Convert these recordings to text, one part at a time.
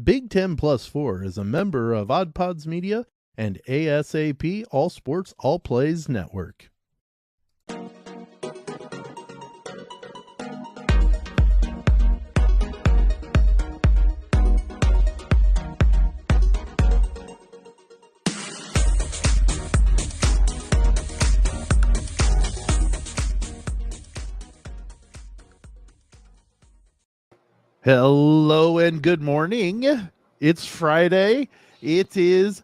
Big 10 Plus 4 is a member of Odd Pods Media and ASAP All Sports All Plays Network. Hello and good morning. It's Friday. It is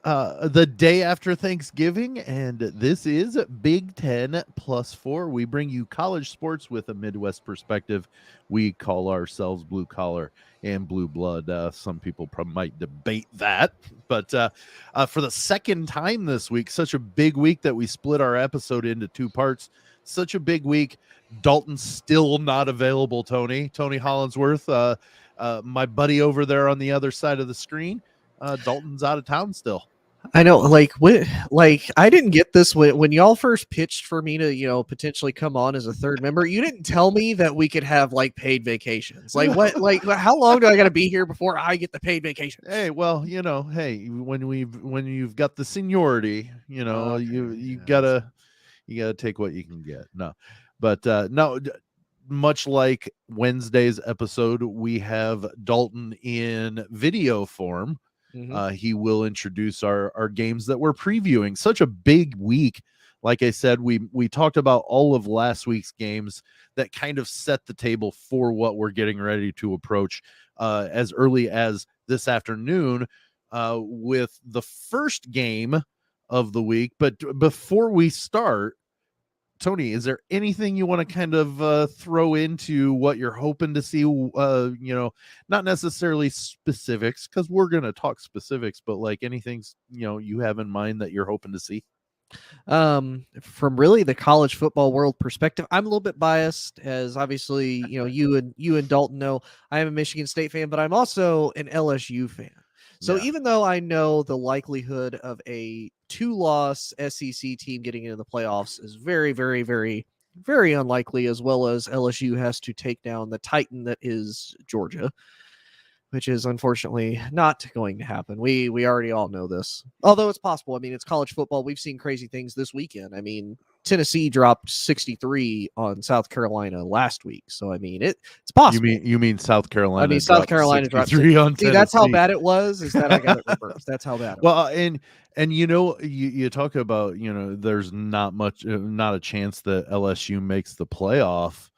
the day after Thanksgiving, and this is Big 10 Plus 4. We bring you college sports with a Midwest perspective. We call ourselves blue collar and blue blood. Some people probably might debate that, but for the second time this week, such a big week that we split our episode into two parts. Such a big week. Dalton's still not available, Tony Hollinsworth, my buddy over there on the other side of the screen. Dalton's out of town still. I know, I didn't get this when y'all first pitched for me to, potentially come on as a third member. You didn't tell me that we could have paid vacations. How long do I got to be here before I get the paid vacation? Hey, well, when you've got the seniority, you gotta take what you can get. No, but no. Much like Wednesday's episode, we have Dalton in video form. Mm-hmm. He will introduce our games that we're previewing. Such a big week. Like I said, we talked about all of last week's games that kind of set the table for what we're getting ready to approach as early as this afternoon with the first game of the week. But before we start, Tony, is there anything you want to kind of throw into what you're hoping to see? Not necessarily specifics, because we're going to talk specifics, but anything, you have in mind that you're hoping to see? From really the college football world perspective, I'm a little bit biased, as obviously, you and Dalton know I am a Michigan State fan, but I'm also an LSU fan. So even though I know the likelihood of a 2-loss SEC team getting into the playoffs is very, very, very, very unlikely, as well as LSU has to take down the Titan that is Georgia, which is unfortunately not going to happen. We already all know this, although it's possible. I mean, it's college football. We've seen crazy things this weekend. I mean, Tennessee dropped 63 on South Carolina last week. So, I mean, it's possible. You mean South Carolina? I mean, South Carolina dropped 63 on Tennessee. See, that's how bad it was, is that I got it reversed. That's how bad it was. And you talk about, there's not a chance that LSU makes the playoff.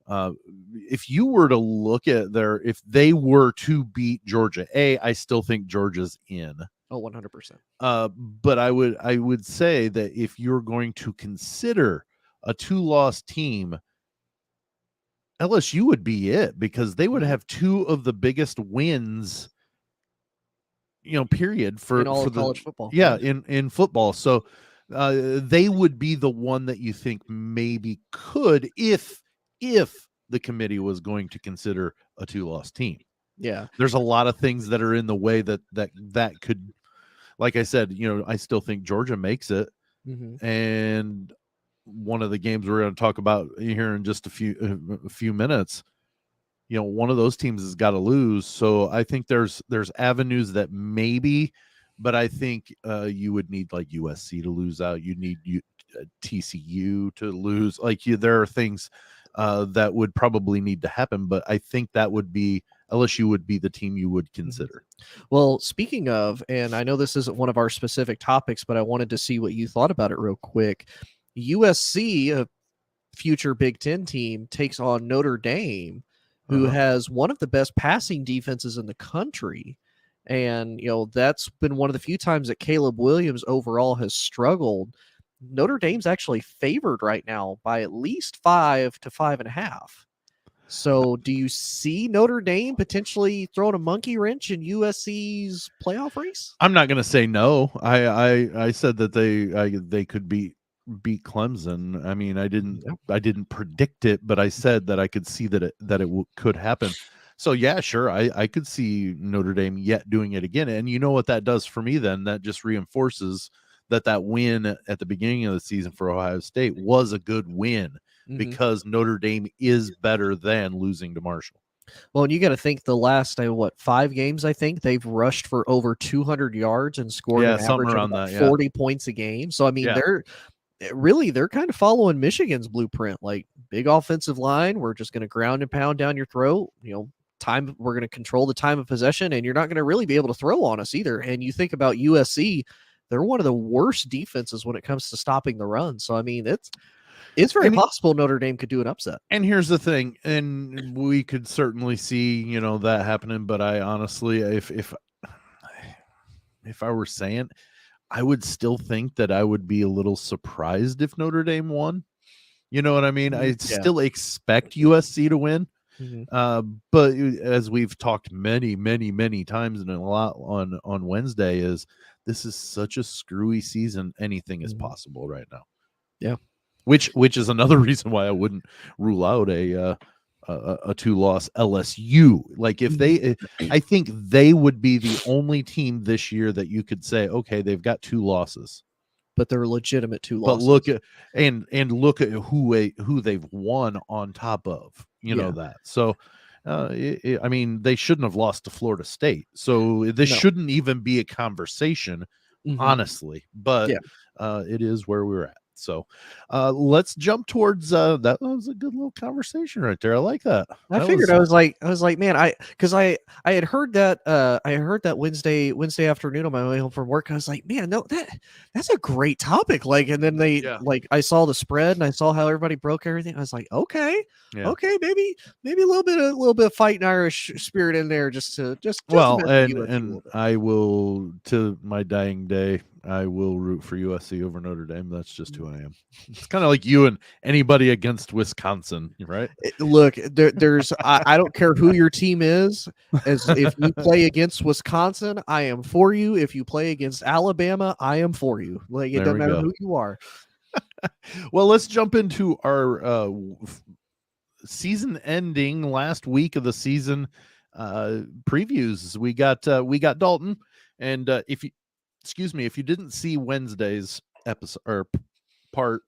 If you were to look at if they were to beat Georgia, I still think Georgia's in. Oh, 100%. But I would say that if you're going to consider a 2-loss team, LSU would be it, because they would have two of the biggest wins, period for college football. Yeah, in football. So they would be the one that you think maybe could, if the committee was going to consider a 2-loss team. Yeah, there's a lot of things that are in the way that could, like I said, I still think Georgia makes it. Mm-hmm. And one of the games we're going to talk about here in just a few minutes, one of those teams has got to lose. So I think there's avenues that maybe, but I think you would need USC to lose out. You need TCU to lose. There are things that would probably need to happen, but I think that would be LSU would be the team you would consider. Well, speaking of, and I know this isn't one of our specific topics, but I wanted to see what you thought about it real quick. USC, a future Big Ten team, takes on Notre Dame, who has one of the best passing defenses in the country. And, that's been one of the few times that Caleb Williams overall has struggled. Notre Dame's actually favored right now by at least 5 to 5.5. So do you see Notre Dame potentially throwing a monkey wrench in USC's playoff race? I'm not going to say no. I said that they could beat Clemson. I mean, I didn't predict it, but I said that I could see that it could happen. So yeah, sure. I could see Notre Dame yet doing it again. And you know what that does for me then? That just reinforces that win at the beginning of the season for Ohio State was a good win, because Notre Dame is better than losing to Marshall. Well, and you got to think the last 5 games, I think they've rushed for over 200 yards and scored an something average of around about that, 40 points a game. So I mean, Yeah. they're kind of following Michigan's blueprint, like big offensive line. We're just going to ground and pound down your throat. Time, we're going to control the time of possession, and you're not going to really be able to throw on us either. And you think about USC, they're one of the worst defenses when it comes to stopping the run. So I mean, it's very possible Notre Dame could do an upset. And here's the thing, and we could certainly see, that happening. But I honestly, if I were saying, I would still think that I would be a little surprised if Notre Dame won. You know what I mean? I still expect USC to win. But as we've talked many, many, many times and a lot on Wednesday, this is such a screwy season. Anything is possible right now. Yeah. Which is another reason why I wouldn't rule out a 2-loss LSU. Like if I think they would be the only team this year that you could say, okay, they've got 2 losses, but they're legitimate 2 losses. But look at look at who they've won on top of, that. So, I mean, they shouldn't have lost to Florida State. So this shouldn't even be a conversation, honestly. But it is where we're at. So let's jump towards that was a good little conversation right there. I like that. I was like, man, I had heard that Wednesday afternoon on my way home from work. I was like, man, no, that's a great topic. Like, and then I saw the spread and I saw how everybody broke everything. I was like, okay, maybe a little bit of fighting Irish spirit in there, just well, and I will, to my dying day, I will root for USC over Notre Dame. That's just who I am. It's kind of like you and anybody against Wisconsin, right? Look, there's I don't care who your team is. As if you play against Wisconsin, I am for you. If you play against Alabama, I am for you. Like, it doesn't matter who you are. Well, let's jump into our season ending last week of the season previews. We got Dalton, and if you didn't see Wednesday's episode or part,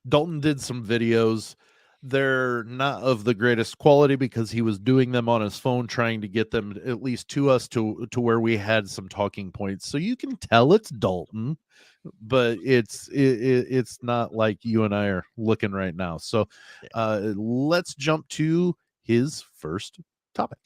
Dalton did some videos. They're not of the greatest quality because he was doing them on his phone, trying to get them at least to us to where we had some talking points. So you can tell it's Dalton, but it's not like you and I are looking right now. So let's jump to his first topic.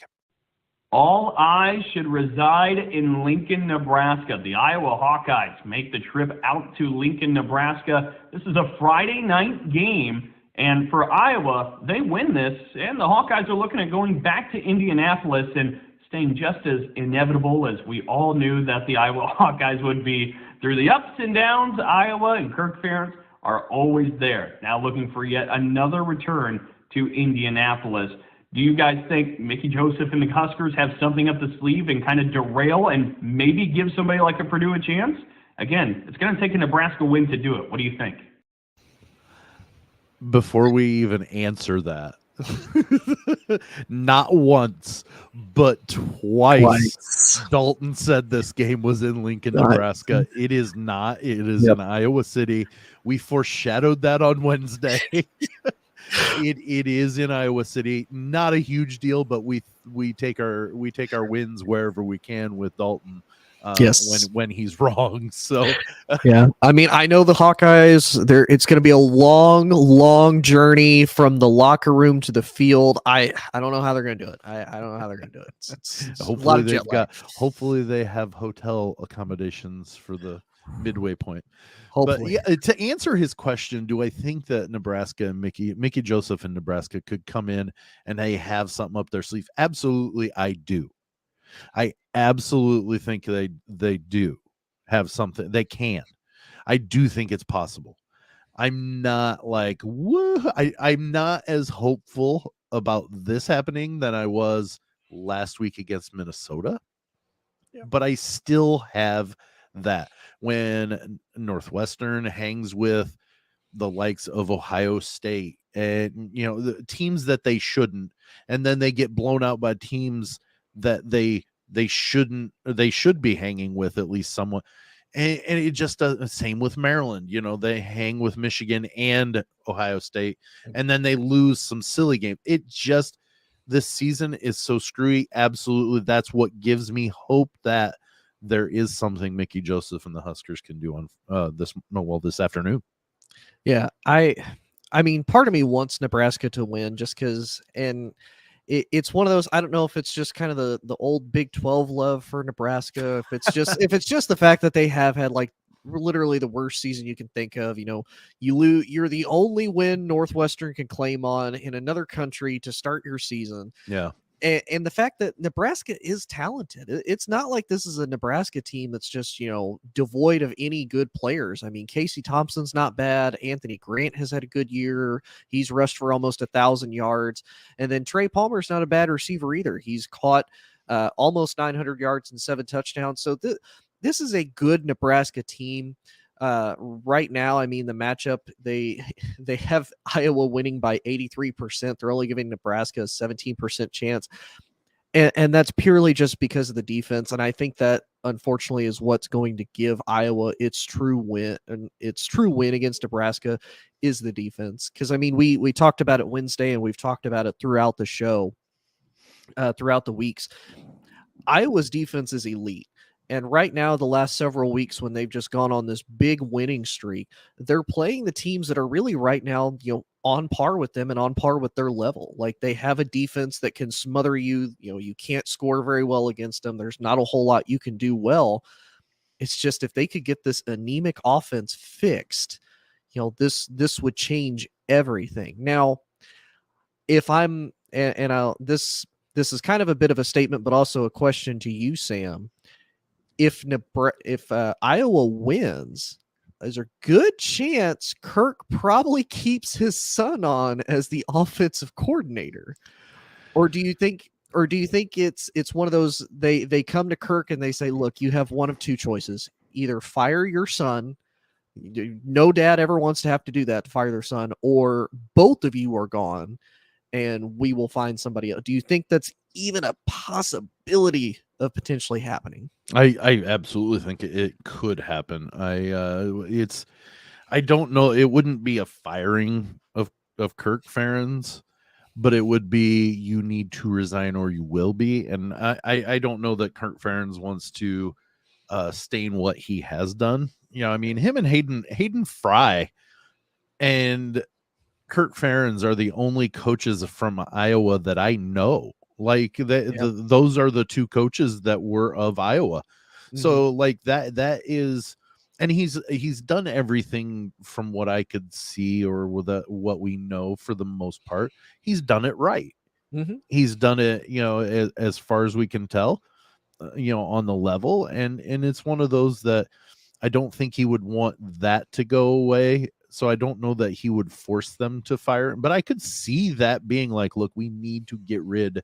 All eyes should reside in Lincoln, Nebraska. The Iowa Hawkeyes make the trip out to Lincoln, Nebraska. This is a Friday night game, and for Iowa, they win this, and the Hawkeyes are looking at going back to Indianapolis and staying just as inevitable as we all knew that the Iowa Hawkeyes would be. Through the ups and downs, Iowa and Kirk Ferentz are always there. Now looking for yet another return to Indianapolis. Do you guys think Mickey Joseph and the Huskers have something up the sleeve and kind of derail and maybe give somebody like a Purdue a chance? Again, it's going to take a Nebraska win to do it. What do you think? Before we even answer that, not once, but twice, Dalton said this game was in Lincoln, Nebraska. It is not. It is in Iowa City. We foreshadowed that on Wednesday. It is in Iowa City. Not a huge deal, but we take our wins wherever we can with Dalton. When he's wrong. So yeah, I mean, I know the Hawkeyes. It's going to be a long journey from the locker room to the field. I don't know how they're going to do it. I don't know how they're going to do it. It's hopefully they have hotel accommodations for the midway point. Hopefully. But to answer his question, do I think that Nebraska and Mickey Joseph in Nebraska could come in and they have something up their sleeve? Absolutely, I do. I absolutely think they do have something. They can. I do think it's possible. I'm not like, whoa. I'm not as hopeful about this happening than I was last week against Minnesota. Yeah. But I still have that. When Northwestern hangs with the likes of Ohio State and, the teams that they shouldn't, and then they get blown out by teams that they should be hanging with at least somewhat. And it just does the same with Maryland. They hang with Michigan and Ohio State, and then they lose some silly game. It just, this season is so screwy. Absolutely. That's what gives me hope that there is something Mickey Joseph and the Huskers can do on this afternoon. Yeah, I mean, part of me wants Nebraska to win just because, and it's one of those. I don't know if it's just kind of the old Big 12 love for Nebraska. If it's just the fact that they have had like literally the worst season you can think of. You're the only win Northwestern can claim on in another country to start your season. Yeah. And the fact that Nebraska is talented. It's not like this is a Nebraska team that's just, devoid of any good players. I mean, Casey Thompson's not bad. Anthony Grant has had a good year. He's rushed for almost 1,000 yards. And then Trey Palmer's not a bad receiver either. He's caught almost 900 yards and 7 touchdowns. So this is a good Nebraska team. Right now, I mean, the matchup, they have Iowa winning by 83%. They're only giving Nebraska a 17% chance. And that's purely just because of the defense. And I think that unfortunately is what's going to give Iowa its true win. And its true win against Nebraska is the defense. Because I mean, we talked about it Wednesday and we've talked about it throughout the show, throughout the weeks. Iowa's defense is elite. And right now, the last several weeks when they've just gone on this big winning streak, they're playing the teams that are really right now, on par with them and on par with their level. Like they have a defense that can smother you. You can't score very well against them. There's not a whole lot you can do well. It's just if they could get this anemic offense fixed, this would change everything. Now, if I'm this is kind of a bit of a statement, but also a question to you, Sam. If Iowa wins, there's a good chance Kirk probably keeps his son on as the offensive coordinator. Or do you think it's one of those they come to Kirk and they say, look, you have one of two choices. Either fire your son. No dad ever wants to have to do that, to fire their son, or both of you are gone and we will find somebody else. Do you think that's even a possibility of potentially happening? I absolutely think it could happen. I don't know. It wouldn't be a firing of Kirk Ferentz, but it would be you need to resign or you will be. And I don't know that Kirk Ferentz wants to stain what he has done. I mean, him and Hayden Fry and Kirk Ferentz are the only coaches from Iowa that I know. Like those are the two coaches that were of Iowa. Mm-hmm. So like that is, and he's done everything from what I could see or what we know for the most part. He's done it right. Mm-hmm. He's done it, as far as we can tell, on the level. And it's one of those that I don't think he would want that to go away. So I don't know that he would force them to fire, but I could see that being like, look, we need to get rid.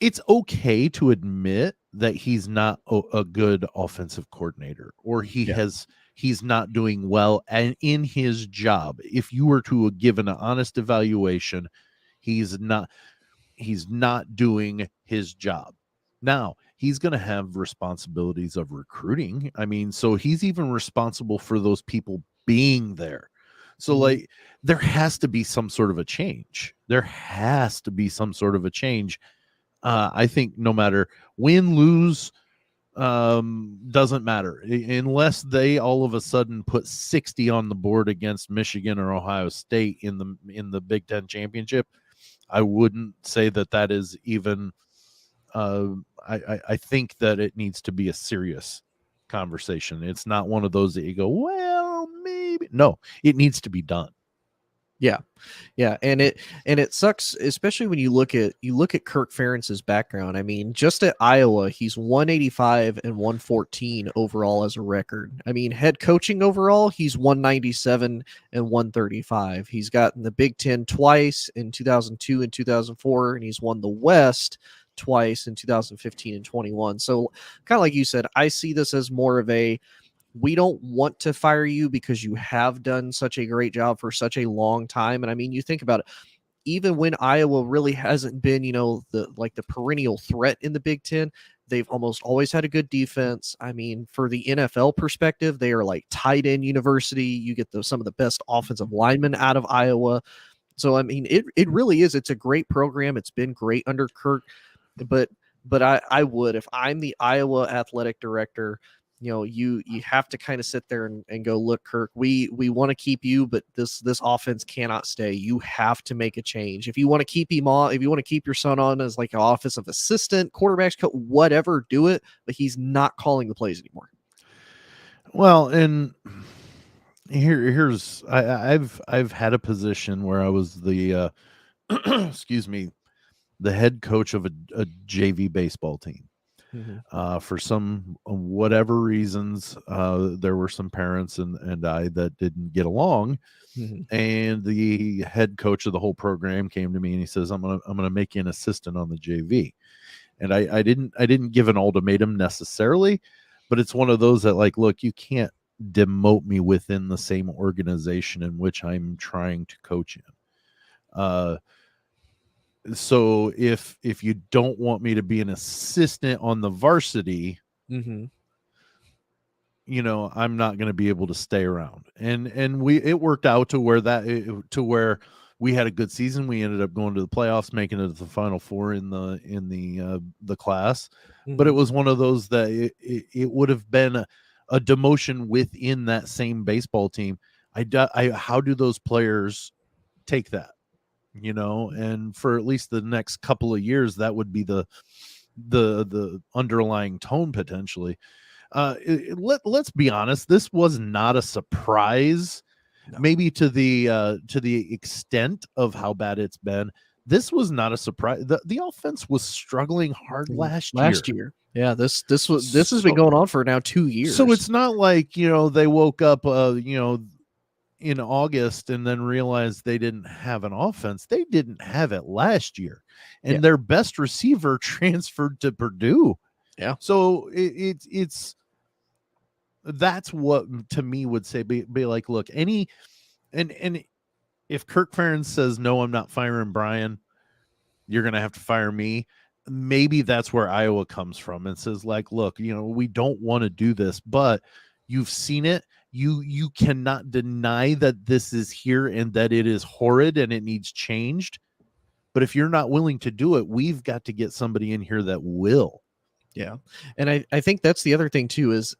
It's okay to admit that he's not a good offensive coordinator, or he's not doing well in his job. If you were to give an honest evaluation, he's not doing his job. Now, he's going to have responsibilities of recruiting. I mean, so he's even responsible for those people being there. So, like, there has to be some sort of a change. I think no matter win, lose, doesn't matter. Unless they all of a sudden put 60 on the board against Michigan or Ohio State in the Big Ten championship, I wouldn't say that is even I think that it needs to be a serious conversation. It's not one of those that you go, well, maybe. No, it needs to be done. Yeah. And it sucks, especially when you look at Kirk Ferentz's background. I mean, just at Iowa, he's 185 and 114 overall as a record. I mean, head coaching overall, he's 197 and 135. He's gotten the Big Ten twice in 2002 and 2004, and he's won the West twice in 2015 and 21. So kind of like you said, I see this as more of a, we don't want to fire you because you have done such a great job for such a long time. And I mean, you think about it, even when Iowa really hasn't been, the perennial threat in the Big Ten, they've almost always had a good defense. I mean, for the NFL perspective, they are like tight end university. You get some of the best offensive linemen out of Iowa. So I mean, it really is. It's a great program. It's been great under Kirk, but I would, if I'm the Iowa athletic director, you have to kind of sit there and go, look, Kirk, we want to keep you, but this offense cannot stay. You have to make a change. If you want to keep him on, if you want to keep your son on as like an offensive assistant, quarterbacks coach, whatever, do it. But he's not calling the plays anymore. Well, and here's I've had a position where I was the excuse me, the head coach of a JV baseball team. For some whatever reasons, there were some parents and I that didn't get along, and the head coach of the whole program came to me and he says, I'm gonna make you an assistant on the JV. And I didn't give an ultimatum necessarily, but it's one of those that, like, look, you can't demote me within the same organization in which I'm trying to coach in. So if you don't want me to be an assistant on the varsity, I'm not going to be able to stay around. And it worked out to where we had a good season. We ended up going to the playoffs, making it to the Final Four in the class. But it was one of those that it would have been a demotion within that same baseball team. How do those players take that? And for at least the next couple of years, that would be the underlying tone potentially. Let's be honest, this was not a surprise. No. Maybe to the extent of how bad it's been. This was not a surprise. The offense was struggling hard last year. Yeah, this has been going on for now 2 years. So it's not like, they woke up in August and then realized they didn't have an offense. They didn't have it last year, and their best receiver transferred to Purdue. Yeah. So it's that's what to me would say be like, look, and if Kirk Ferentz says, no, I'm not firing Brian, you're going to have to fire me. Maybe that's where Iowa comes from and says, like, look, we don't want to do this, but you've seen it. You cannot deny that this is here and that it is horrid and it needs changed. But if you're not willing to do it, we've got to get somebody in here that will. Yeah. And I think that's the other thing too, is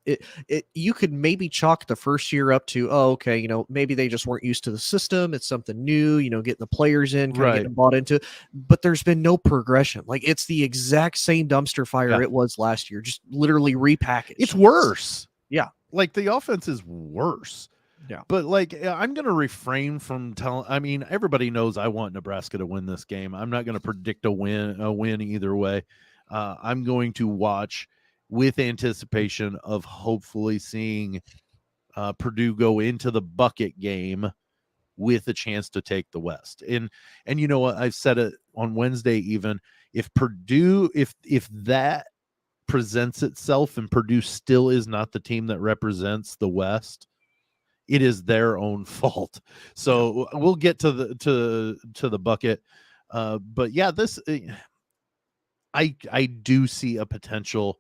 you could maybe chalk the first year up to, okay, maybe they just weren't used to the system. It's something new, getting the players in, kind of getting bought into, but there's been no progression. Like, it's the exact same dumpster fire it was last year, just literally repackaged. It's worse. Yeah. Like, the offense is worse. Yeah. But, like, I'm going to refrain from telling. I mean, everybody knows I want Nebraska to win this game. I'm not going to predict a win either way. I'm going to watch with anticipation of hopefully seeing Purdue go into the bucket game with a chance to take the West. And you know what? I've said it on Wednesday, even if Purdue, if that presents itself and Purdue still is not the team that represents the West, it is their own fault. So we'll get to the bucket. But yeah, this, I do see a potential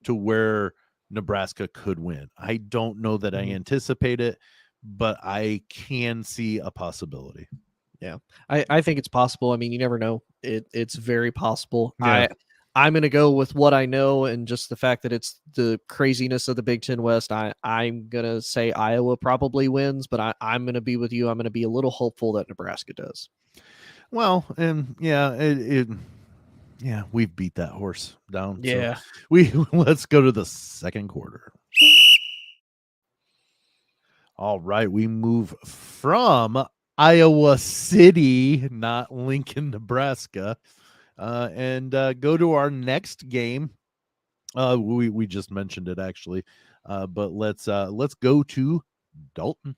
to where Nebraska could win. I don't know that I anticipate it, but I can see a possibility. Yeah, I think it's possible. I mean, you never know. It's very possible. Yeah. I'm going to go with what I know, and just the fact that it's the craziness of the Big Ten West. I'm going to say Iowa probably wins, but I'm going to be with you. I'm going to be a little hopeful that Nebraska does. Well, and we've beat that horse down. Yeah. So let's go to the second quarter. All right. We move from Iowa City, not Lincoln, Nebraska, and go to our next game. We just mentioned it actually, but let's go to Dalton.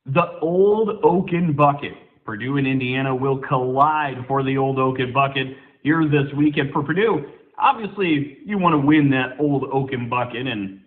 The Old Oaken Bucket. Purdue and Indiana will collide for the Old Oaken Bucket here this weekend. For Purdue, obviously you want to win that Old Oaken Bucket and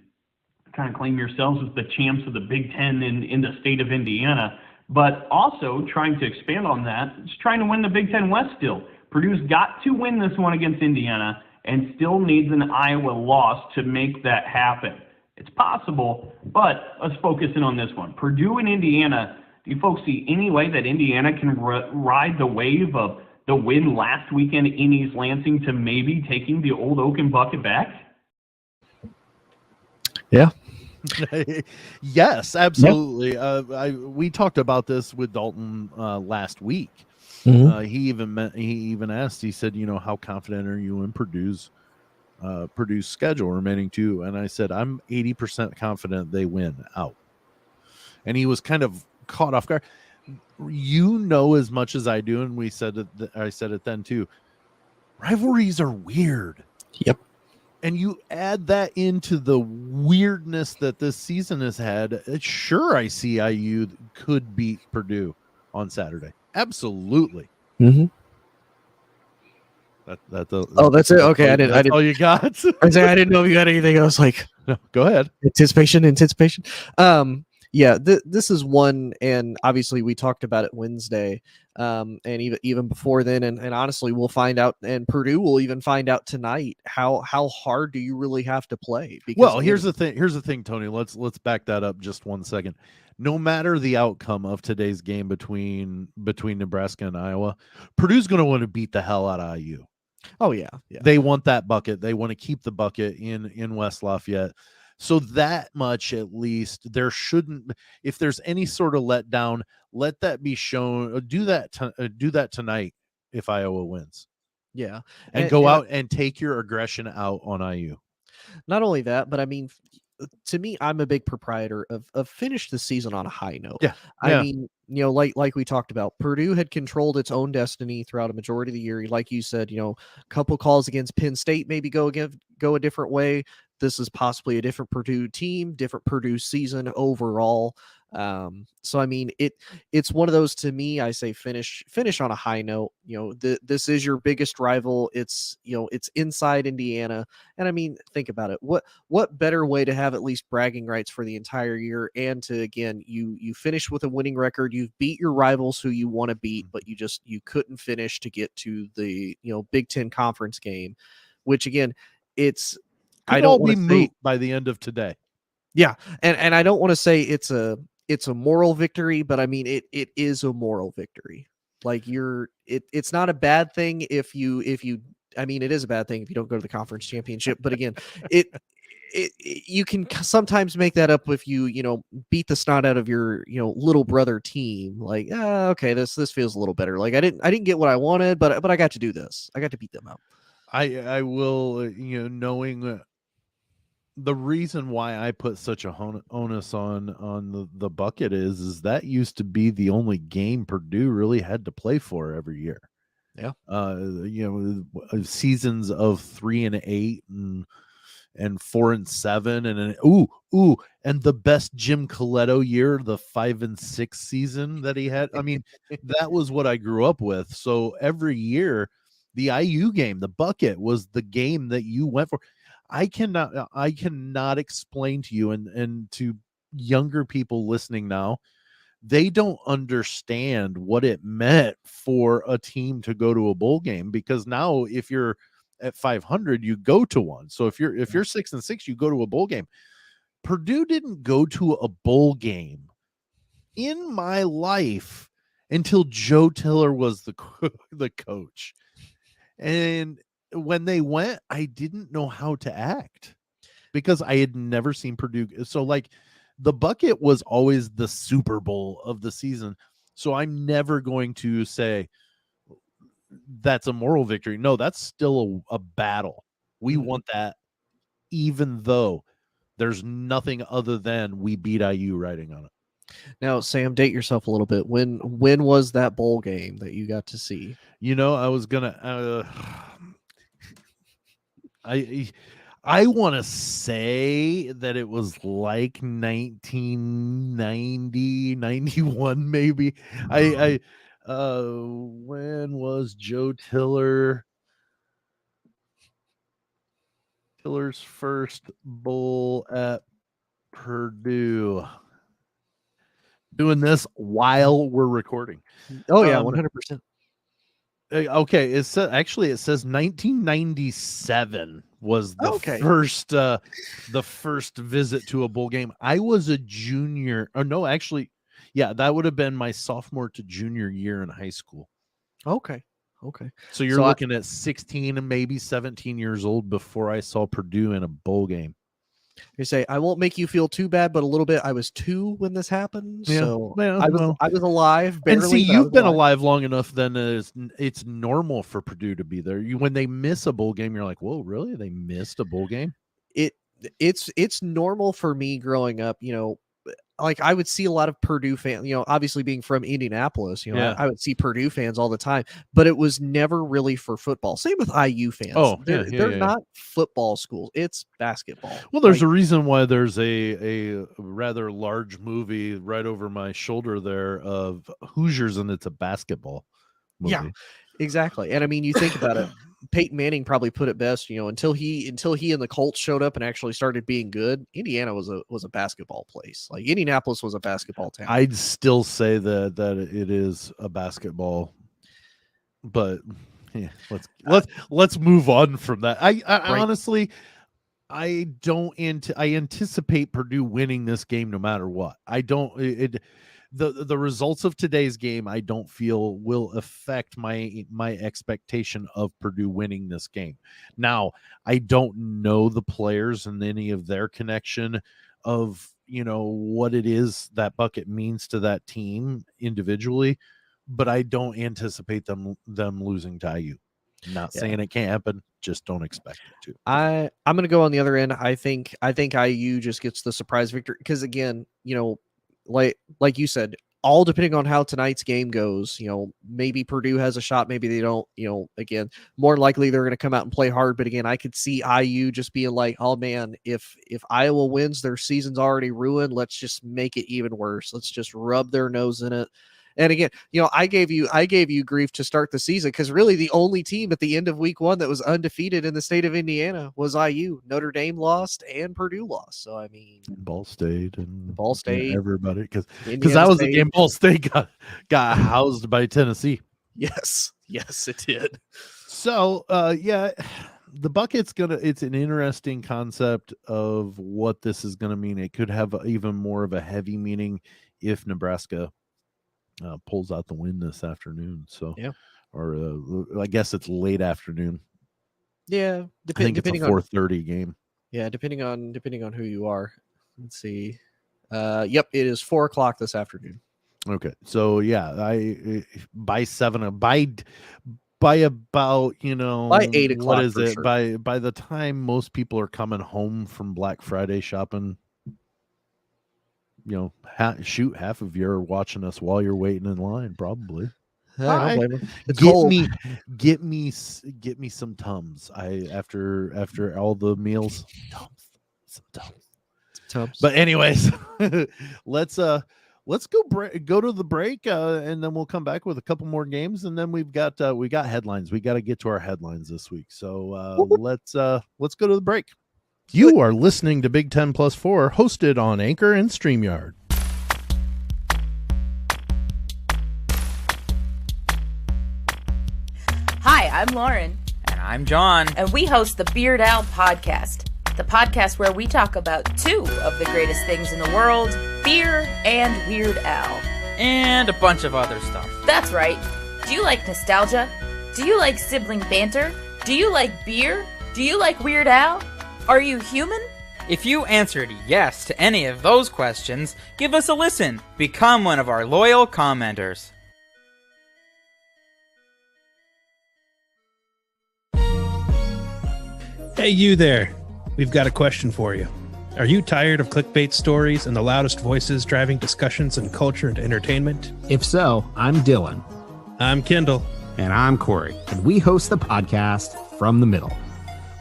kind of claim yourselves as the champs of the Big Ten in the state of Indiana, but also trying to expand on that, just trying to win the Big Ten West still. Purdue's got to win this one against Indiana and still needs an Iowa loss to make that happen. It's possible, but let's focus in on this one. Purdue and Indiana, Do you folks see any way that Indiana can ride the wave of the win last weekend in East Lansing to maybe taking the old Oaken bucket back? Yeah. Yes, absolutely. We talked about this with Dalton last week. Mhm. He even asked. He said, how confident are you in Purdue's schedule remaining too? And I said, I'm 80% confident they win out. And he was kind of caught off guard. As much as I do, and I said it then too. Rivalries are weird. Yep. And you add that into the weirdness that this season has had. Sure, I see IU could beat Purdue on Saturday. Absolutely. Mm-hmm. That's it. Okay, I didn't. All you got. I didn't know if you had anything else. Like, no, go ahead. Anticipation. Yeah, this is one, and obviously we talked about it Wednesday, and even before then, and honestly, we'll find out, and Purdue will even find out tonight how hard do you really have to play? Because, here's the thing, Tony. Let's back that up just 1 second. No matter the outcome of today's game between Nebraska and Iowa, Purdue's going to want to beat the hell out of IU. Oh yeah. They want that bucket. They want to keep the bucket in West Lafayette. So that much, at least, there shouldn't. If there's any sort of letdown, let that be shown. Do that tonight if Iowa wins. Yeah, and go out and take your aggression out on IU. Not only that, but I mean, to me, I'm a big proprietor of finish the season on a high note. Yeah. I mean, like we talked about, Purdue had controlled its own destiny throughout a majority of the year. Like you said, a couple calls against Penn State maybe go a different way. This is possibly a different Purdue team, different Purdue season overall. So I mean, it's one of those, to me, I say finish on a high note. This is your biggest rival. It's it's inside Indiana, and I mean, think about it. What better way to have at least bragging rights for the entire year, and to, again, you finish with a winning record. You've beat your rivals who you want to beat, but you couldn't finish to get to the Big Ten conference game, which, again, it's I don't want to say by the end of today. Yeah, and I don't want to say it's a moral victory, but I mean it is a moral victory. Like, it's not a bad thing if you I mean, it is a bad thing if you don't go to the conference championship, but again, you can sometimes make that up if you beat the snot out of your little brother team. Like, okay, this feels a little better. Like, I didn't get what I wanted, but I got to do this. I got to beat them out. I will, knowing the reason why I put such a onus on the bucket is that used to be the only game Purdue really had to play for every year. Yeah. Seasons of 3-8 and 4-7 and the best Jim Coletto year, the 5-6 season that he had. I mean, that was what I grew up with. So every year, the IU game, the bucket, was the game that you went for. I cannot explain to you and to younger people listening now, they don't understand what it meant for a team to go to a bowl game, because now if you're at 500, you go to one. So if you're 6-6, you go to a bowl game. Purdue didn't go to a bowl game in my life until Joe Tiller was the coach. And when they went, I didn't know how to act because I had never seen Purdue. So, like, the bucket was always the Super Bowl of the season. So I'm never going to say that's a moral victory. No, that's still a battle. We want that, even though there's nothing other than we beat IU riding on it. Now, Sam, date yourself a little bit. When was that bowl game that you got to see? I was gonna. I want to say that it was like 1990, 91, maybe. When was Joe Tiller's first bowl at Purdue? Doing this while we're recording. Oh yeah, 100%. Okay, it says 1997 was the first visit to a bowl game. I was a junior. Oh no, actually, Yeah, that would have been my sophomore to junior year in high school. Okay. So you're looking at 16 and maybe 17 years old before I saw Purdue in a bowl game. You say, I won't make you feel too bad, but a little bit. I was 2 when this happened, so I was alive. Barely, and see, you've been alive long enough. Then it's normal for Purdue to be there. When they miss a bowl game, you're like, "Whoa, really? They missed a bowl game?" It's normal for me growing up. Like I would see a lot of Purdue fans, obviously being from Indianapolis, I would see Purdue fans all the time, but it was never really for football. Same with IU fans. Oh, they're not football schools. It's basketball. Well, there's a reason why there's a rather large movie right over my shoulder there of Hoosiers, and it's a basketball movie. Yeah, exactly. And I mean, you think about it. Peyton Manning probably put it best, until he and the Colts showed up and actually started being good, Indiana was a basketball place. Like Indianapolis was a basketball town. I'd still say that it is a basketball, but yeah, let's move on from that. I honestly, I anticipate Purdue winning this game no matter what. The results of today's game, I don't feel will affect my expectation of Purdue winning this game. Now, I don't know the players and any of their connection of, what it is that bucket means to that team individually, but I don't anticipate them losing to IU. Not saying it can't happen, just don't expect it to. I'm going to go on the other end. I think IU just gets the surprise victory because, again, like you said, all depending on how tonight's game goes, maybe Purdue has a shot, maybe they don't, again, more likely they're going to come out and play hard. But again, I could see IU just being like, oh man, if Iowa wins, their season's already ruined. Let's just make it even worse. Let's just rub their nose in it. And again, I gave you grief to start the season because really the only team at the end of week 1 that was undefeated in the state of Indiana was IU. Notre Dame lost and Purdue lost. So I mean, Ball State, everybody, because that was the game Ball State got housed by Tennessee. Yes, it did. So the bucket's it's an interesting concept of what this is gonna mean. It could have even more of a heavy meaning if Nebraska pulls out the win this afternoon. So or I guess it's late afternoon. Yeah, I think it's a 4:30 game. Yeah, depending on who you are. Let's see. Yep, it is 4:00 this afternoon. Okay, so by 7 by about by 8 o'clock. What is it? Sure. By the time most people are coming home from Black Friday shopping, shoot, half of you are watching us while you're waiting in line, probably. It's cold. Get me some Tums. After all the meals, some Tums. But anyways, let's go to the break, and then we'll come back with a couple more games, and then we got headlines. We got to get to our headlines this week. So let's go to the break. You are listening to Big 10 Plus 4, hosted on Anchor and StreamYard. Hi, I'm Lauren. And I'm John. And we host the Beard Owl Podcast, the podcast where we talk about 2 of the greatest things in the world, beer and Weird Al. And a bunch of other stuff. That's right. Do you like nostalgia? Do you like sibling banter? Do you like beer? Do you like Weird Al? Are you human? If you answered yes to any of those questions, give us a listen. Become one of our loyal commenters. Hey, you there. We've got a question for you. Are you tired of clickbait stories and the loudest voices driving discussions in culture and entertainment? If so, I'm Dylan. I'm Kendall. And I'm Corey. And we host the podcast From the Middle.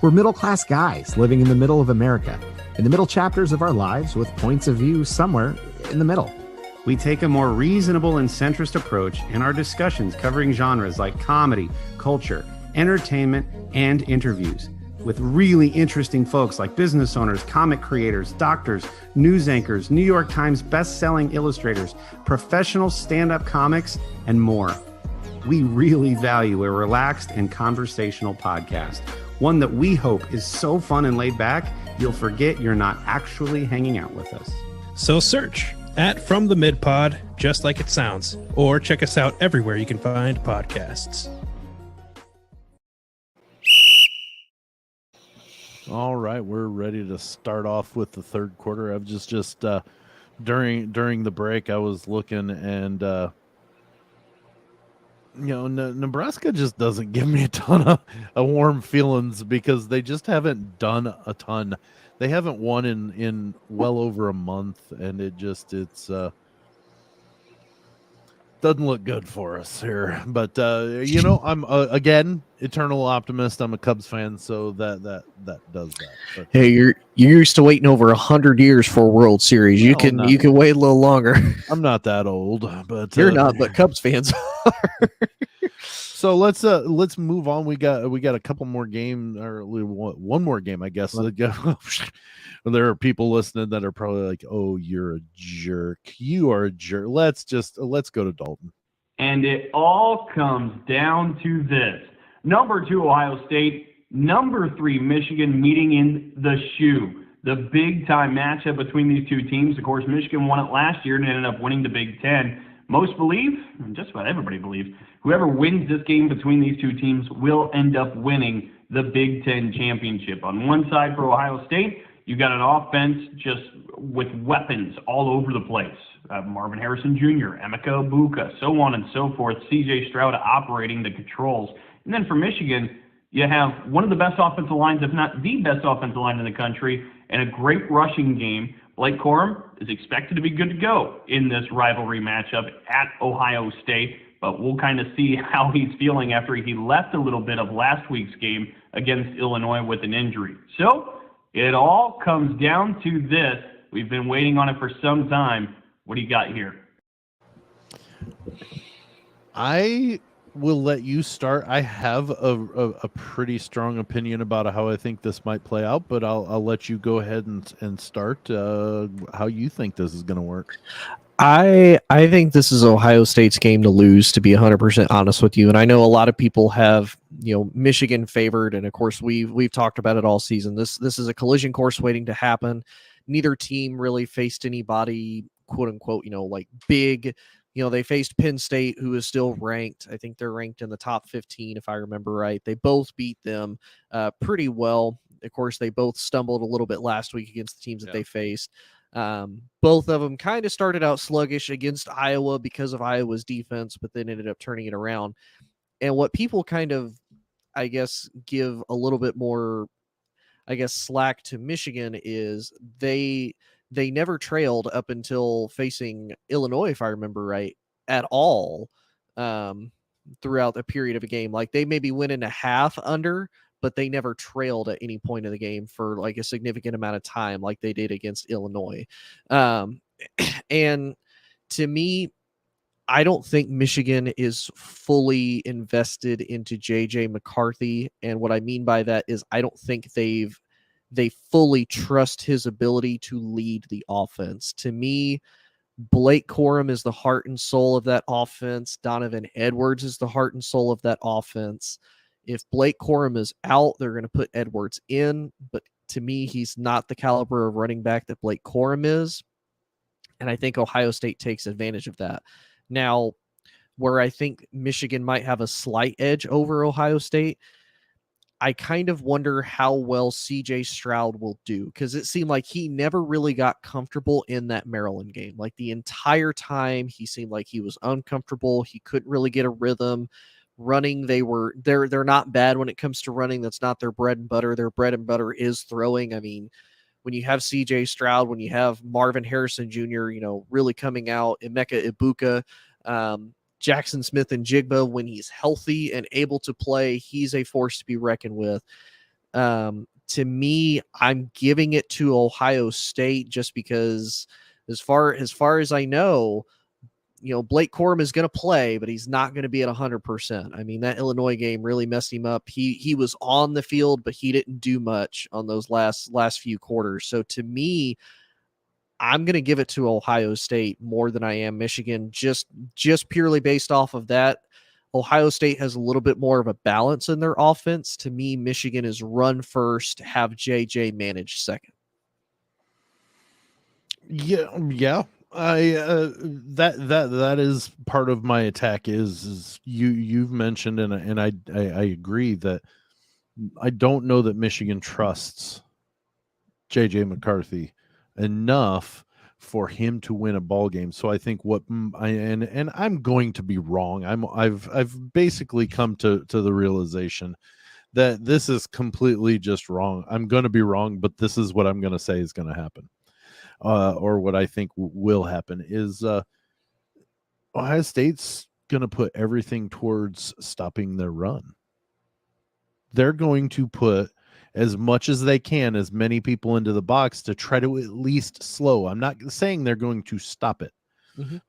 We're middle-class guys living in the middle of America, in the middle chapters of our lives with points of view somewhere in the middle. We take a more reasonable and centrist approach in our discussions covering genres like comedy, culture, entertainment, and interviews, with really interesting folks like business owners, comic creators, doctors, news anchors, New York Times best-selling illustrators, professional stand-up comics, and more. We really value a relaxed and conversational podcast, one that we hope is so fun and laid back, you'll forget you're not actually hanging out with us. So search at From the Mid Pod, just like it sounds, or check us out everywhere you can find podcasts. All right, we're ready to start off with the third quarter. I've just during the break, I was looking, and Nebraska just doesn't give me a ton of warm feelings because they just haven't done a ton. They haven't won in well over a month, and it's doesn't look good for us here. But I'm again eternal optimist. I'm a Cubs fan, so that does that. But, hey, you're used to waiting over 100 years for a World Series. You can wait a little longer. I'm not that old, but you're not. But Cubs fans are. So let's move on. We got a couple more games, or one more game, I guess. There are people listening that are probably like, "Oh, you're a jerk. You are a jerk." Let's go to Dalton. And it all comes down to this: number 2 Ohio State, number 3 Michigan meeting in the shoe. The big time matchup between these two teams. Of course, Michigan won it last year and ended up winning the Big Ten. Most believe, and just about everybody believes, whoever wins this game between these two teams will end up winning the Big Ten championship. On one side for Ohio State, you got an offense just with weapons all over the place. Marvin Harrison Jr., Emeka Egbuka, so on and so forth. C.J. Stroud operating the controls. And then for Michigan, you have one of the best offensive lines, if not the best offensive line in the country, and a great rushing game. Blake Corum is expected to be good to go in this rivalry matchup at Ohio State, but we'll kind of see how he's feeling after he left a little bit of last week's game against Illinois with an injury. So it all comes down to this. We've been waiting on it for some time. What do you got here? I will let you start. I have a pretty strong opinion about how I think this might play out, but I'll let you go ahead and start how you think this is going to work. I think this is Ohio State's game to lose, to be 100% honest with you. And I know a lot of people have, Michigan favored, and of course we've talked about it all season. This is a collision course waiting to happen. Neither team really faced anybody, quote unquote, like big. They faced Penn State, who is still ranked. I think they're ranked in the top 15, if I remember right. They both beat them pretty well. Of course, they both stumbled a little bit last week against the teams that they faced. Both of them kind of started out sluggish against Iowa because of Iowa's defense, but then ended up turning it around. And what people kind of, I guess, give a little bit more, slack to Michigan is they never trailed up until facing Illinois, if I remember right, at all throughout the period of a game. Like they maybe went in a half under, but they never trailed at any point of the game for like a significant amount of time like they did against Illinois. And to me, I don't think Michigan is fully invested into JJ McCarthy. And what I mean by that is I don't think they fully trust his ability to lead the offense. To me, Blake Corum is the heart and soul of that offense. Donovan Edwards is the heart and soul of that offense. If Blake Corum is out, they're going to put Edwards in. But to me, he's not the caliber of running back that Blake Corum is. And I think Ohio State takes advantage of that. Now, where I think Michigan might have a slight edge over Ohio State, I kind of wonder how well C.J. Stroud will do, because it seemed like he never really got comfortable in that Maryland game. Like the entire time, he seemed like he was uncomfortable. He couldn't really get a rhythm. Running, they're not bad when it comes to running. That's not their bread and butter. Their bread and butter is throwing. I mean, when you have C.J. Stroud, when you have Marvin Harrison Jr., really coming out, Emeka Egbuka, Jackson Smith and Jigba, when he's healthy and able to play, he's a force to be reckoned with. To me, I'm giving it to Ohio State just because as far as I know, Blake Corum is going to play, but he's not going to be at 100%. I mean, that Illinois game really messed him up. He was on the field, but he didn't do much on those last few quarters. So to me, I'm going to give it to Ohio State more than I am Michigan, just purely based off of that. Ohio State has a little bit more of a balance in their offense. To me, Michigan is run first, have JJ manage second. Yeah. That is part of my attack is you've mentioned, and I agree that I don't know that Michigan trusts JJ McCarthy enough for him to win a ball game. So I think and I'm going to be wrong. I've basically come to the realization that this is completely just wrong. I'm going to be wrong, but this is what I'm going to say is going to happen. Or what I think will happen is Ohio State's going to put everything towards stopping their run. They're going to put as much as they can, as many people into the box to try to at least slow. I'm not saying they're going to stop it,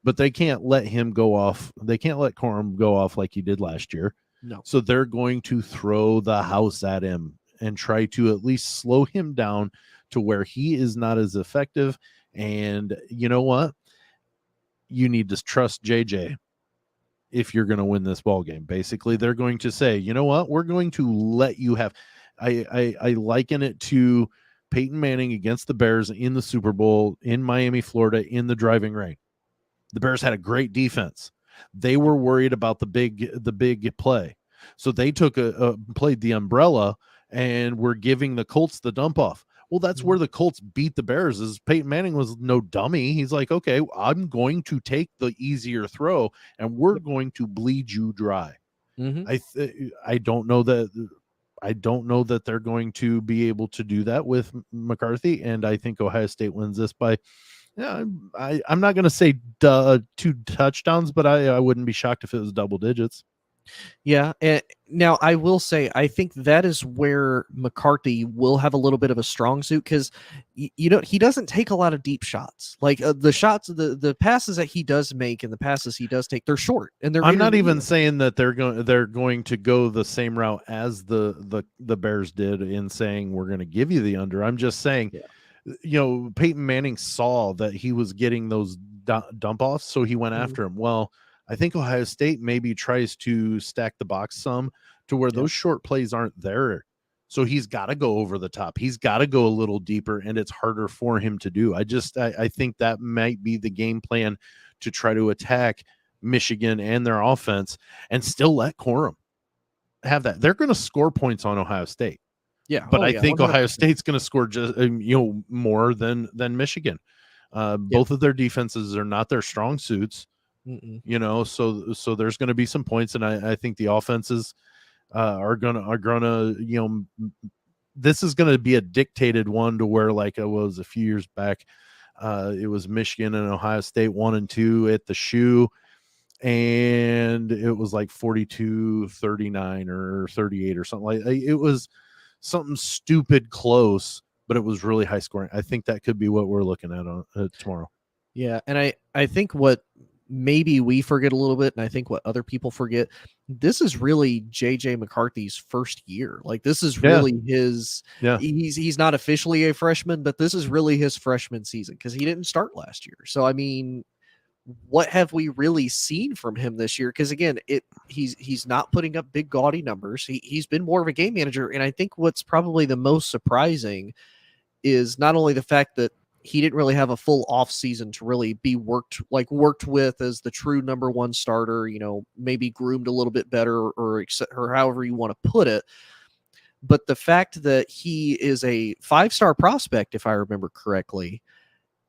but they can't let him go off. They can't let Corum go off like he did last year. No. So they're going to throw the house at him and try to at least slow him down to where he is not as effective. And you know what? You need to trust JJ if you're going to win this ball game. Basically, they're going to say, you know what? We're going to let you have. I liken it to Peyton Manning against the Bears in the Super Bowl in Miami, Florida, in the driving rain. The Bears had a great defense. They were worried about the big play. So they played the umbrella and were giving the Colts the dump off. Well, that's where the Colts beat the Bears. Is Peyton Manning was no dummy. He's like, okay, I'm going to take the easier throw and we're going to bleed you dry. I don't know that they're going to be able to do that with McCarthy, and I think Ohio State wins this by. Yeah, I'm not going to say 2 touchdowns, but I wouldn't be shocked if it was double digits. Yeah. And now I will say, I think that is where McCarthy will have a little bit of a strong suit because, he doesn't take a lot of deep shots. Like the shots, the passes that he does make and the passes he does take, they're short. And I'm not even saying that they're going to go the same route as the Bears did in saying we're going to give you the under. I'm just saying, Peyton Manning saw that he was getting those dump offs, so he went after him. Well, I think Ohio State maybe tries to stack the box some to where those short plays aren't there. So he's got to go over the top. He's got to go a little deeper, and it's harder for him to do. I think that might be the game plan to try to attack Michigan and their offense and still let Corum have that. They're going to score points on Ohio State. Yeah. But I think 100%. Ohio State's going to score just more than Michigan. Both of their defenses are not their strong suits. So there's going to be some points, and I think the offenses are gonna this is going to be a dictated one to where, like it was a few years back, it was Michigan and Ohio State 1-2 at the shoe, and it was like 42-39 or 38 or something like it was something stupid close, but it was really high scoring. I think that could be what we're looking at tomorrow. Yeah, and I think what maybe we forget a little bit, and I think what other people forget, this is really JJ McCarthy's first year. Like this is really his. Yeah, he's not officially a freshman, but this is really his freshman season because he didn't start last year. So I mean, what have we really seen from him this year? Because again, he's not putting up big gaudy numbers. He's been more of a game manager, and I think what's probably the most surprising is not only the fact that he didn't really have a full off season to really be worked with as the true number one starter, maybe groomed a little bit better or however you want to put it. But the fact that he is a 5-star prospect, if I remember correctly,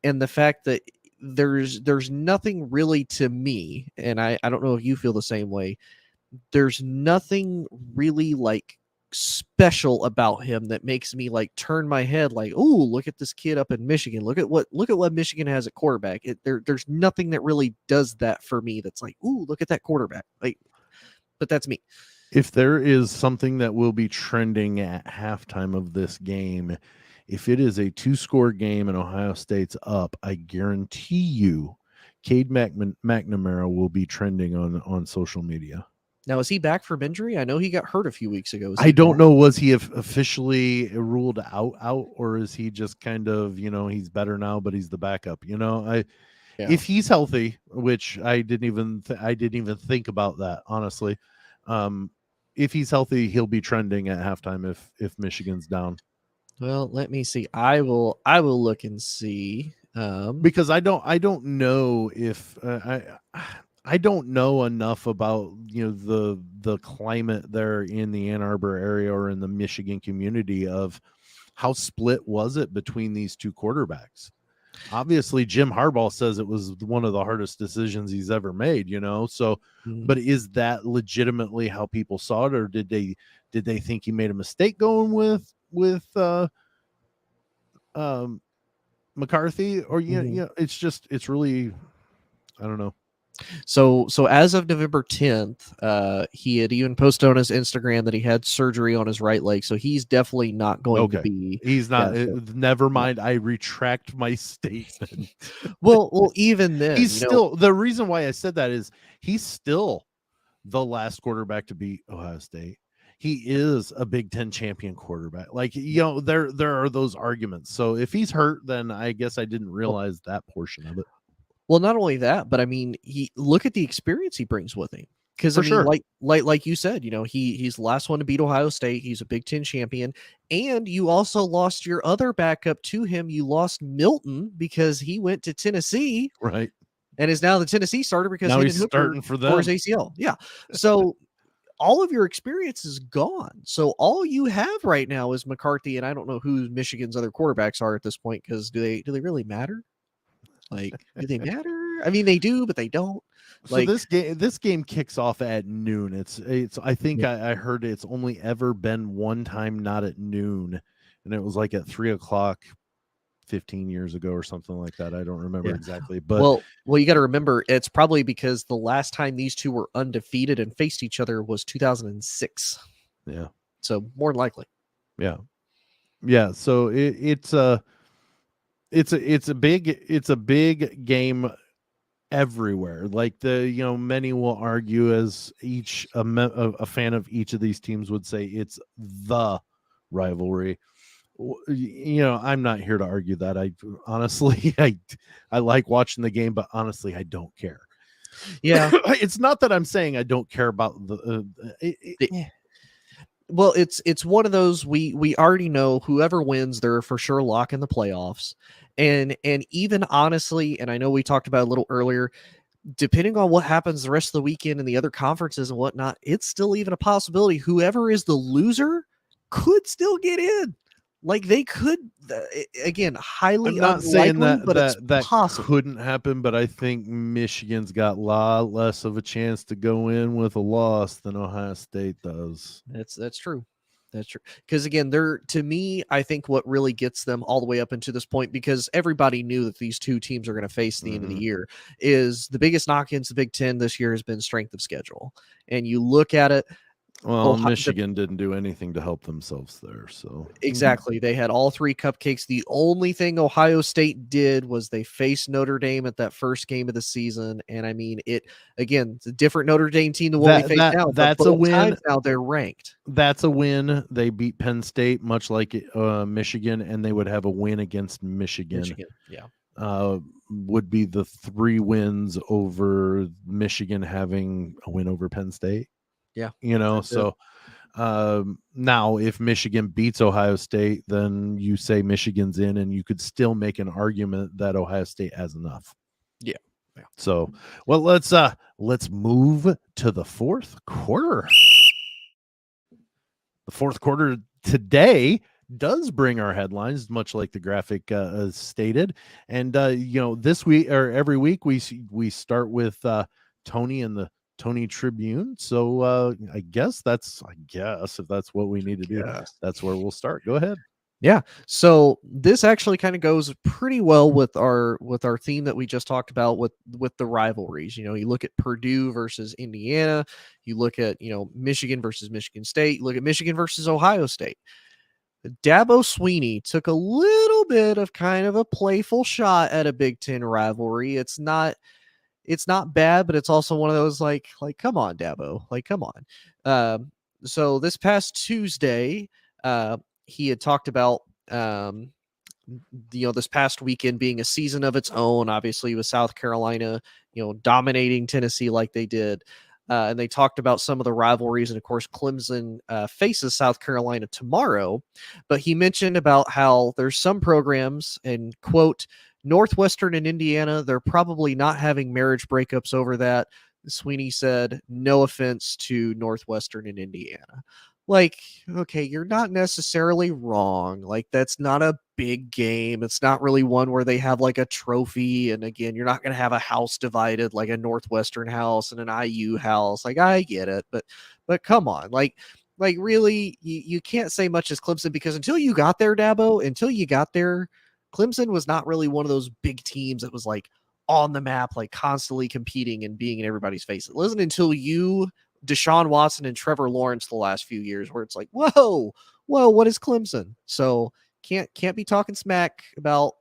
and the fact that there's nothing really to me, and I don't know if you feel the same way, there's nothing really like special about him that makes me like turn my head like, oh, look at this kid up in Michigan. Look at what Michigan has at quarterback. There's nothing that really does that for me. That's like, ooh, look at that quarterback. Like, but that's me. If there is something that will be trending at halftime of this game, if it is a 2-score game and Ohio State's up, I guarantee you Cade McNamara will be trending on social media. Now, is he back from injury? I know he got hurt a few weeks ago. I don't know. Was he officially ruled out, or is he just kind of, he's better now, but he's the backup? If he's healthy, which I didn't even think about that, honestly. If he's healthy, he'll be trending at halftime if Michigan's down. Well, let me see. I will look and see. Because I don't know if I don't know enough about the climate there in the Ann Arbor area or in the Michigan community of how split was it between these two quarterbacks. Obviously, Jim Harbaugh says it was one of the hardest decisions he's ever made, so but is that legitimately how people saw it, or did they think he made a mistake going with McCarthy, or it's really, I don't know. So as of November 10th, he had even posted on his Instagram that he had surgery on his right leg. So he's definitely not going to be. He's not. Never mind. I retract my statement. well, even then, he's still. The reason why I said that is he's still the last quarterback to beat Ohio State. He is a Big Ten champion quarterback. There are those arguments. So if he's hurt, then I guess I didn't realize that portion of it. Well, not only that, but I mean, look at the experience he brings with him. Because like you said, he's the last one to beat Ohio State. He's a Big Ten champion, and you also lost your other backup to him. You lost Milton because he went to Tennessee, right? And is now the Tennessee starter because now he's starting for them his ACL. Yeah, so all of your experience is gone. So all you have right now is McCarthy, and I don't know who Michigan's other quarterbacks are at this point because do they really matter? Like, do they matter? I mean, they do, but they don't. So this game kicks off at noon. It's I think I heard it's only ever been one time not at noon, and it was like at 3:00 15 years ago or something like that. I don't remember exactly, but well, you got to remember it's probably because the last time these two were undefeated and faced each other was 2006. Yeah, so more than likely. Yeah. So it's a big game everywhere. Like many will argue, as a fan of each of these teams would say, it's the rivalry. I'm not here to argue that. I honestly, I like watching the game, but honestly, I don't care. Yeah, it's not that I'm saying I don't care about well, it's one of those we already know whoever wins, they're for sure lock in the playoffs. And even honestly, and I know we talked about it a little earlier, depending on what happens the rest of the weekend and the other conferences and whatnot, it's still even a possibility whoever is the loser could still get in. Like they could, again, highly. I'm not saying that possible. Couldn't happen, but I think Michigan's got a lot less of a chance to go in with a loss than Ohio State does. That's true. That's true. Because again, to me, I think what really gets them all the way up into this point, because everybody knew that these two teams are going to face at the end of the year, is the biggest knock against the Big Ten this year has been strength of schedule. And you look at it. Well, Michigan didn't do anything to help themselves there. So exactly. They had all three cupcakes. The only thing Ohio State did was they faced Notre Dame at that first game of the season. And I mean, it's a different Notre Dame team than what we face now. That's a win. Now they're ranked. That's a win. They beat Penn State, much like Michigan, and they would have a win against Michigan. Yeah. Would be the 3 wins over Michigan having a win over Penn State. Yeah. So now if Michigan beats Ohio State, then you say Michigan's in, and you could still make an argument that Ohio State has enough. Yeah. So, well, let's move to the fourth quarter. The fourth quarter today does bring our headlines, much like the graphic stated. And this week, or every week, we start with Tony and the Tony Tribune. So I guess if that's what we need to do, that's where we'll start. Go ahead. Yeah. So this actually kind of goes pretty well with our theme that we just talked about with the rivalries. You look at Purdue versus Indiana, you look at, Michigan versus Michigan State, you look at Michigan versus Ohio State. Dabo Swinney took a little bit of kind of a playful shot at a Big Ten rivalry. It's not bad, but it's also one of those like, come on, Dabo, come on. So this past Tuesday, he had talked about, this past weekend being a season of its own, obviously with South Carolina, dominating Tennessee like they did. And they talked about some of the rivalries. And of course, Clemson faces South Carolina tomorrow. But he mentioned about how there's some programs, and quote, Northwestern and Indiana, they're probably not having marriage breakups over that. Sweeney said, no offense to Northwestern and Indiana. Like, okay, you're not necessarily wrong. Like, that's not a big game. It's not really one where they have like a trophy. And again, you're not going to have a house divided like a Northwestern house and an IU house. Like, I get it, but come on, like really, you can't say much as Clemson, because until you got there, Dabo, until you got there, Clemson was not really one of those big teams that was like on the map, like constantly competing and being in everybody's face. It wasn't until you, Deshaun Watson and Trevor Lawrence the last few years where it's like, whoa, what is Clemson? So can't be talking smack about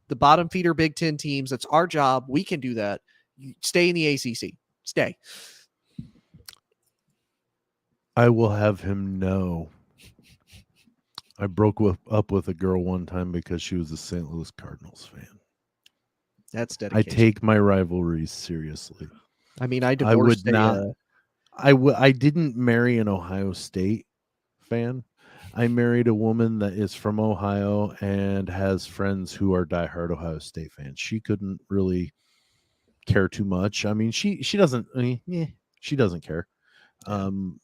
the bottom feeder Big Ten teams. That's our job. We can do that. You stay in the ACC. Stay. I will have him know. I broke up with a girl one time because she was a St. Louis Cardinals fan. That's I dedication. take my rivalries seriously. I mean, I divorced I didn't marry an Ohio State fan. I married a woman that is from Ohio and has friends who are diehard Ohio State fans. She couldn't really care too much. I mean, she doesn't. She doesn't care.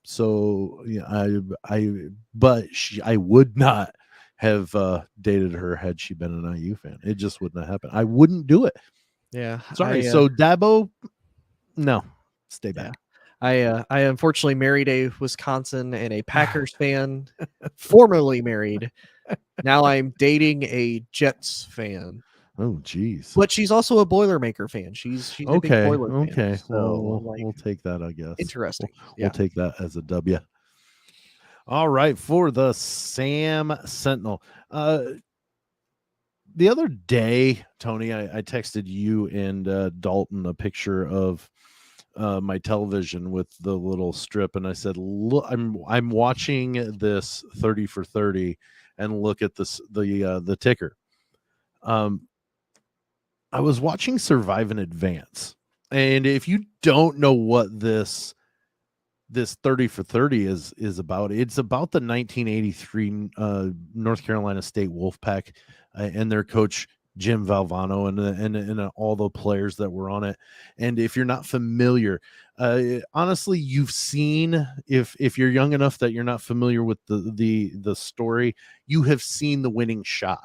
So yeah, I would not have dated her had she been an IU fan. It just wouldn't have happened. I wouldn't do it. Yeah. Sorry. So Dabo, no, stay back. I unfortunately married a Wisconsin and a Packers fan, formerly married. Now I'm dating a Jets fan. Oh, geez. But she's also a Boilermaker fan. She's a big Boiler fan. Okay. So We'll take that, I guess. Interesting. We'll take that as a W. All right, for the Sam Sentinel. The other day, Tony, I texted you and Dalton a picture of my television with the little strip, and I said, "Look, I'm watching this 30 for 30, and look at this the ticker." I was watching Survive and Advance, and if you don't know what this 30 for 30 is about, it's about the 1983 North Carolina State Wolfpack and their coach Jim Valvano and all the players that were on it. And if you're not familiar, honestly, you've seen, if you're young enough that you're not familiar with the story, you have seen the winning shot.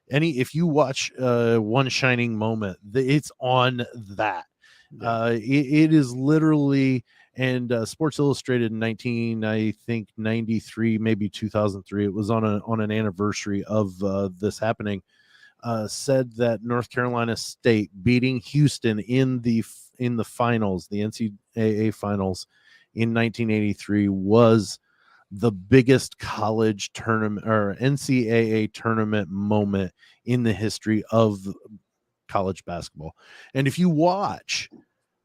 If you watch One Shining Moment, it's on that. It is literally, and Sports Illustrated in 93, maybe 2003, it was on an anniversary of this happening, said that North Carolina State beating Houston in the finals, the NCAA finals in 1983, was the biggest college tournament or NCAA tournament moment in the history of college basketball. And if you watch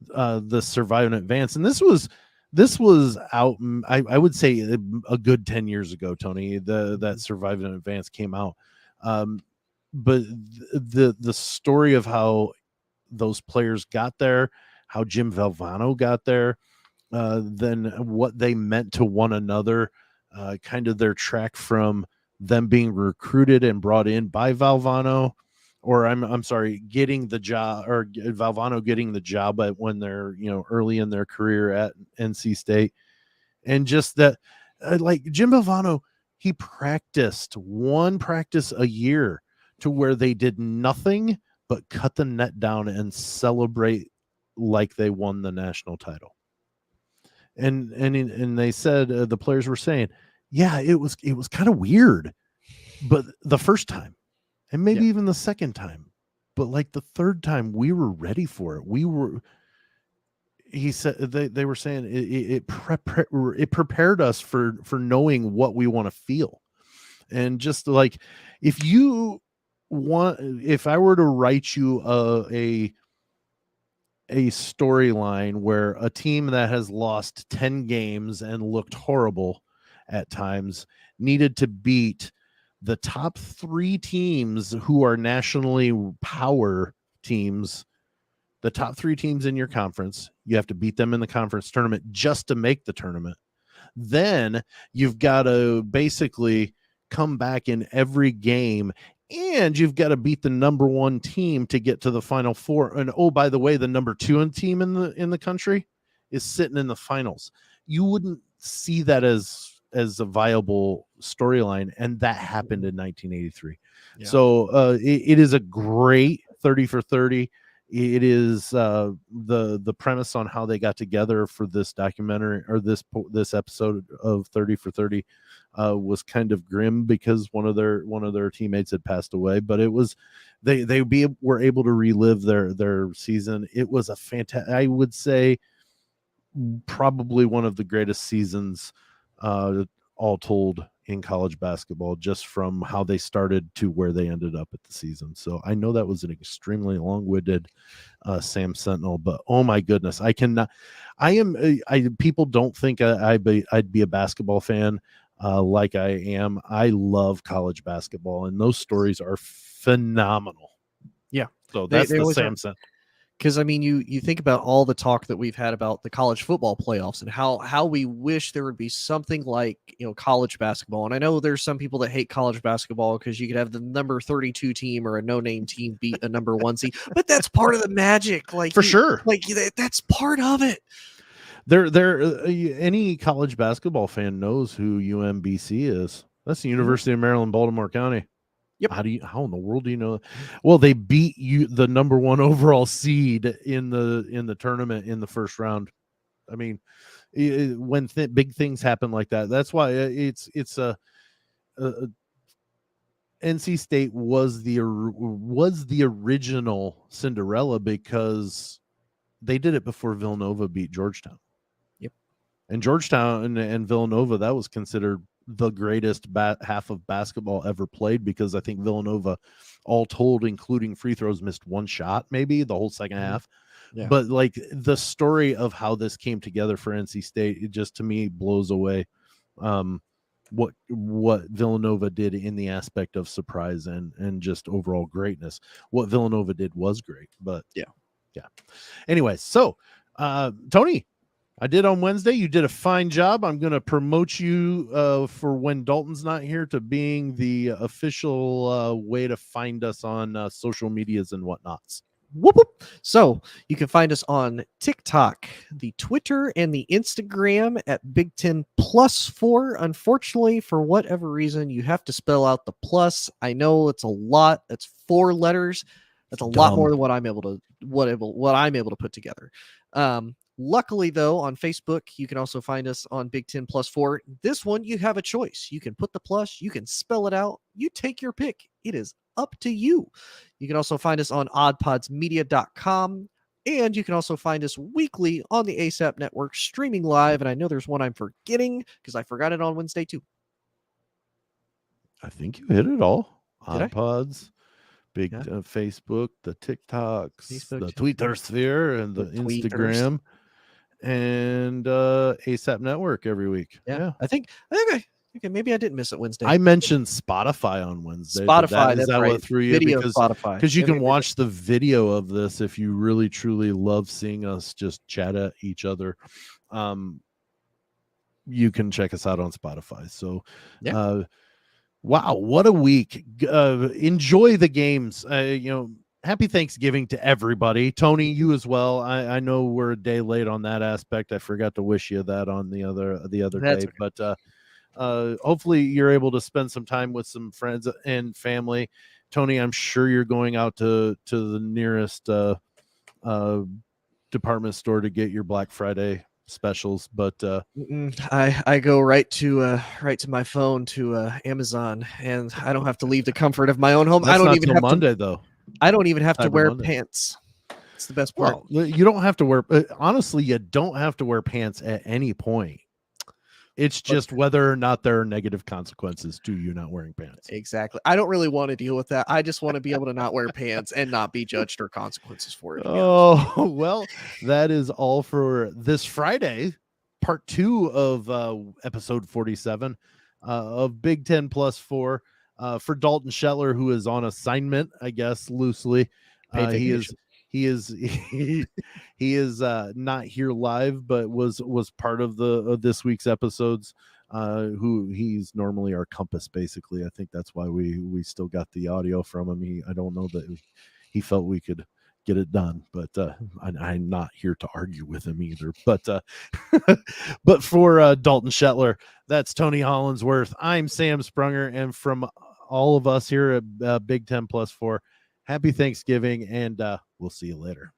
the Survive and Advance, and this was out, I would say a good 10 years ago, Tony, that Survive and Advance came out. But the story of how those players got there, how Jim Valvano got there, then what they meant to one another, kind of their track from them being recruited and brought in by Valvano, or I'm sorry, getting the job, or Valvano getting the job when they're early in their career at NC State, and just that, like Jim Valvano, he practiced one practice a year to where they did nothing but cut the net down and celebrate like they won the national title. And they said, the players were saying, yeah, it was kind of weird, but the first time, and maybe even the second time, but like the third time, we were ready for it. He said, they were saying it prepared us for knowing what we want to feel. And just like, if I were to write you a storyline where a team that has lost 10 games and looked horrible at times needed to beat the top 3 teams who are nationally power teams, the top 3 teams in your conference, you have to beat them in the conference tournament just to make the tournament. Then you've got to basically come back in every game and you've got to beat the number 1 team to get to the Final Four. And oh, by the way, the number 2 team in the country is sitting in the finals. You wouldn't see that as a viable storyline, and that happened in 1983. Yeah. So it is a great 30 for 30. It is the premise on how they got together for this documentary, or this episode of 30 for 30 was kind of grim because one of their teammates had passed away, but it was they were able to relive their season. It was a fantastic, I would say, probably one of the greatest seasons all told in college basketball, just from how they started to where they ended up at the season. So I know that was an extremely long-winded Sam Sentinel, but oh my goodness, people don't think I'd be a basketball fan like I am. I love college basketball, and those stories are phenomenal. Yeah. So that's they the always Sam Sentinel. Because, I mean, you think about all the talk that we've had about the college football playoffs and how we wish there would be something like, college basketball. And I know there's some people that hate college basketball because you could have the number 32 team or a no-name team beat a number 1 seed. But that's part of the magic. Like, for sure. Like, that's part of it. Any college basketball fan knows who UMBC is. That's the University of Maryland, Baltimore County. Yep. How in the world do you know? Well, they beat the number 1 overall seed in the tournament in the first round. I mean, when big things happen like that, that's why it's NC State was the original Cinderella, because they did it before Villanova beat Georgetown. Yep. And Georgetown and Villanova, that was considered the greatest half of basketball ever played, because I think Villanova, all told, including free throws, missed 1 shot maybe the whole second half. Yeah. But like the story of how this came together for NC State, it just, to me, blows away what Villanova did in the aspect of surprise and just overall greatness. What Villanova did was great, but yeah. Anyway, so Tony, I did on Wednesday. You did a fine job. I'm going to promote you for when Dalton's not here to being the official way to find us on social medias and whatnots. Whoop, whoop. So you can find us on TikTok, the Twitter, and the Instagram at Big 10 Plus 4. Unfortunately, for whatever reason, you have to spell out the plus. I know it's a lot. That's 4 letters. That's a lot more than what I'm able to put together. Luckily, though, on Facebook, you can also find us on Big 10 Plus 4. This one, you have a choice. You can put the plus, you can spell it out. You take your pick. It is up to you. You can also find us on oddpodsmedia.com, and you can also find us weekly on the ASAP Network streaming live. And I know there's one I'm forgetting because I forgot it on Wednesday, too. I think you hit it all. Did I? Oddpods. Big Facebook, the TikToks, the Twitter sphere, and the Instagram, and ASAP Network every week. Yeah. I think maybe I didn't miss it Wednesday. I mentioned Spotify on Wednesday. Spotify, is that right. what threw you? Video Because Spotify. Because you can watch the video of this if you really truly love seeing us just chat at each other. You can check us out on Spotify. So, wow, what a week. Enjoy the games. Happy Thanksgiving to everybody. Tony, you as well. I know we're a day late on that aspect. I forgot to wish you that on the other That's day. Okay. But hopefully you're able to spend some time with some friends and family. Tony, I'm sure you're going out to the nearest department store to get your Black Friday specials, but I go right to my phone to Amazon, and I don't have to leave the comfort of my own home. That's I don't not even till have Monday though. I don't even have to Cyber wear Monday. pants. It's the best part. Well, you don't have to wear. Honestly, you don't have to wear pants at any point. It's just whether or not there are negative consequences to you not wearing pants. Exactly. I don't really want to deal with that. I just want to be able to not wear pants and not be judged or consequences for it. Oh, well, that is all for this Friday, part 2 of episode 47 of Big 10 Plus 4 for Dalton Shetler, who is on assignment, I guess, loosely. He is not here live, but was part of this week's episodes. who he's normally our compass, basically. I think that's why we still got the audio from him. I don't know that he felt we could get it done, but I'm not here to argue with him either. But but for Dalton Shetler, that's Tony Hollinsworth. I'm Sam Sprunger, and from all of us here at Big 10+4, happy Thanksgiving, and we'll see you later.